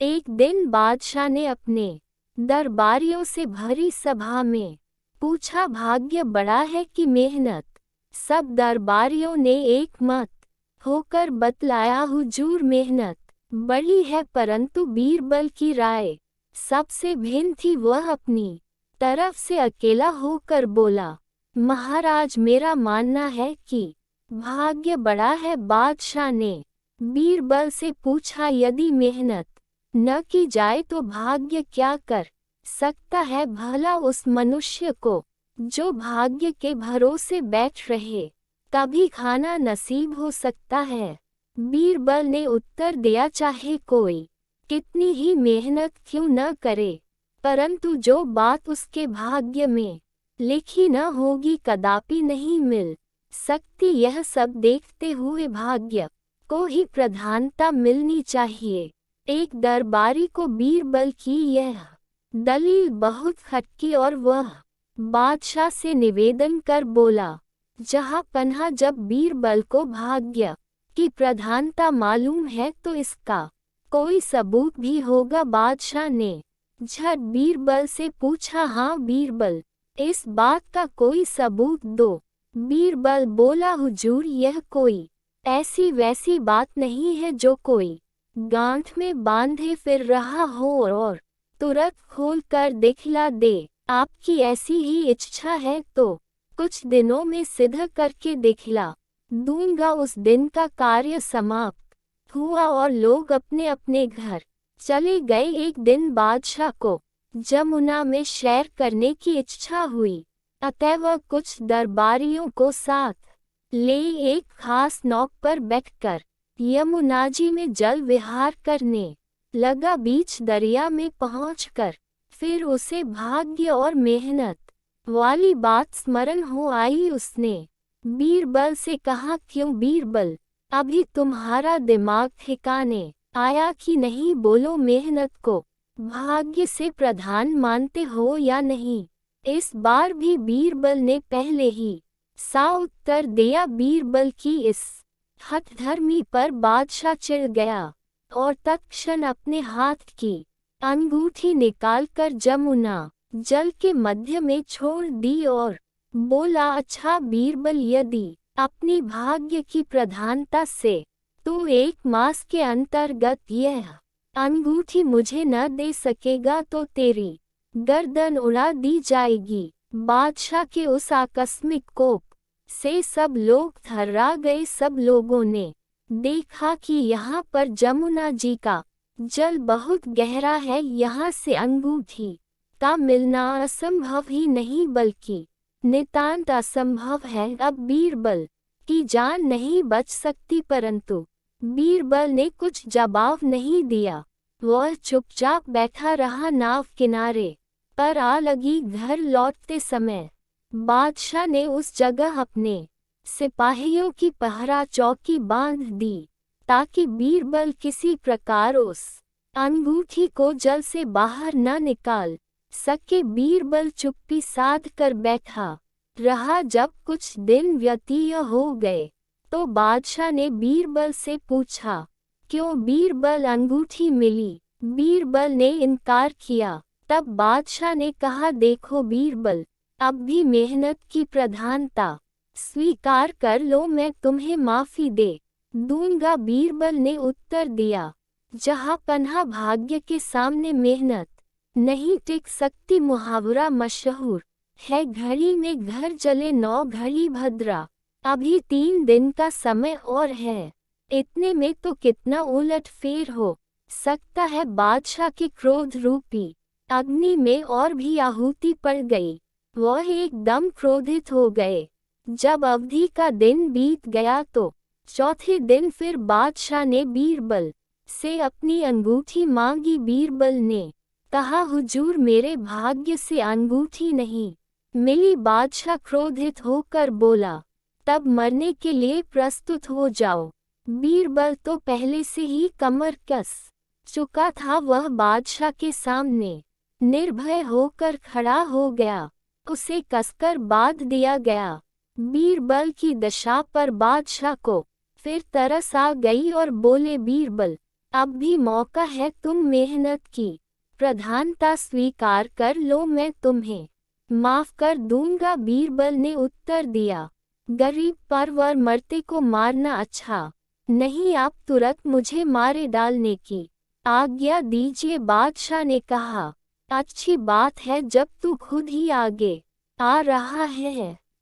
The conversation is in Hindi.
एक दिन बादशाह ने अपने दरबारियों से भरी सभा में पूछा, भाग्य बड़ा है कि मेहनत। सब दरबारियों ने एक मत होकर बतलाया, हुजूर मेहनत बड़ी है, परंतु बीरबल की राय सबसे भिन्न थी। वह अपनी तरफ से अकेला होकर बोला, महाराज मेरा मानना है कि भाग्य बड़ा है। बादशाह ने बीरबल से पूछा, यदि मेहनत न की जाए तो भाग्य क्या कर सकता है? भला उस मनुष्य को जो भाग्य के भरोसे बैठ रहे, कभी खाना नसीब हो सकता है? बीरबल ने उत्तर दिया, चाहे कोई कितनी ही मेहनत क्यों न करे, परंतु जो बात उसके भाग्य में लिखी न होगी कदापि नहीं मिल सकती। यह सब देखते हुए भाग्य को ही प्रधानता मिलनी चाहिए। एक दरबारी को बीरबल की यह दलील बहुत खटकी और वह बादशाह से निवेदन कर बोला, जहाँ पन्हा जब बीरबल को भाग्य की प्रधानता मालूम है तो इसका कोई सबूत भी होगा। बादशाह ने झट बीरबल से पूछा, हाँ बीरबल, इस बात का कोई सबूत दो। बीरबल बोला, हुजूर यह कोई ऐसी वैसी बात नहीं है जो कोई गांठ में बांधे फिर रहा हो और तुरंत खोल कर दिखला दे। आपकी ऐसी ही इच्छा है तो कुछ दिनों में सिद्ध करके दिखला दूंगा। उस दिन का कार्य समाप्त हुआ और लोग अपने अपने घर चले गए। एक दिन बादशाह को जमुना में सैर करने की इच्छा हुई, अतः वह कुछ दरबारियों को साथ ले एक खास नौक पर बैठकर यमुना जी में जल विहार करने लगा। बीच दरिया में पहुंचकर फिर उसे भाग्य और मेहनत वाली बात स्मरण हो आई। उसने बीरबल से कहा, क्यों बीरबल, अभी तुम्हारा दिमाग ठिकाने आया कि नहीं? बोलो, मेहनत को भाग्य से प्रधान मानते हो या नहीं? इस बार भी बीरबल ने पहले ही सा उत्तर दिया। बीरबल की इस हठधर्मी पर बादशाह चिढ़ गया और तत्क्षण अपने हाथ की अंगूठी निकालकर जमुना जल के मध्य में छोड़ दी और बोला, अच्छा बीरबल, यदि अपनी भाग्य की प्रधानता से तू एक मास के अंतर्गत यह अंगूठी मुझे न दे सकेगा तो तेरी गर्दन उड़ा दी जाएगी। बादशाह के उस आकस्मिक कोप से सब लोग थर्रा गए। सब लोगों ने देखा कि यहाँ पर जमुना जी का जल बहुत गहरा है, यहाँ से अंगूठी का मिलना असंभव ही नहीं बल्कि नितांत असंभव है। अब बीरबल की जान नहीं बच सकती, परंतु बीरबल ने कुछ जवाब नहीं दिया। वह चुपचाप बैठा रहा। नाव किनारे पर आ लगी। घर लौटते समय बादशाह ने उस जगह अपने सिपाहियों की पहरा चौकी बांध दी ताकि बीरबल किसी प्रकार उस अंगूठी को जल से बाहर न निकाल सके। बीरबल चुप्पी साध कर बैठा रहा। जब कुछ दिन व्यतीत हो गए तो बादशाह ने बीरबल से पूछा, क्यों बीरबल, अंगूठी मिली? बीरबल ने इनकार किया। तब बादशाह ने कहा, देखो बीरबल, अब भी मेहनत की प्रधानता स्वीकार कर लो, मैं तुम्हें माफी दे दूंगा। बीरबल ने उत्तर दिया, जहाँ पन्हा भाग्य के सामने मेहनत नहीं टिक सकती। मुहावरा मशहूर है, घड़ी में घर जले 9 घड़ी भद्रा। अभी 3 दिन का समय और है, इतने में तो कितना उलट फेर हो सकता है। बादशाह के क्रोध रूपी अग्नि में और भी आहुति पड़ गई। वह एकदम क्रोधित हो गए। जब अवधि का दिन बीत गया तो चौथे दिन फिर बादशाह ने बीरबल से अपनी अंगूठी मांगी। बीरबल ने कहा, हुजूर मेरे भाग्य से अंगूठी नहीं मिली। बादशाह क्रोधित होकर बोला, तब मरने के लिए प्रस्तुत हो जाओ। बीरबल तो पहले से ही कमर कस चुका था। वह बादशाह के सामने निर्भय होकर खड़ा हो गया। उसे कसकर बांध दिया गया। बीरबल की दशा पर बादशाह को फिर तरस आ गई और बोले, बीरबल, अब भी मौका है, तुम मेहनत की प्रधानता स्वीकार कर लो, मैं तुम्हें माफ कर दूंगा। बीरबल ने उत्तर दिया, गरीब परवर मरते को मारना अच्छा नहीं, आप तुरंत मुझे मारे डालने की आज्ञा दीजिए। बादशाह ने कहा, अच्छी बात है, जब तू खुद ही आगे आ रहा है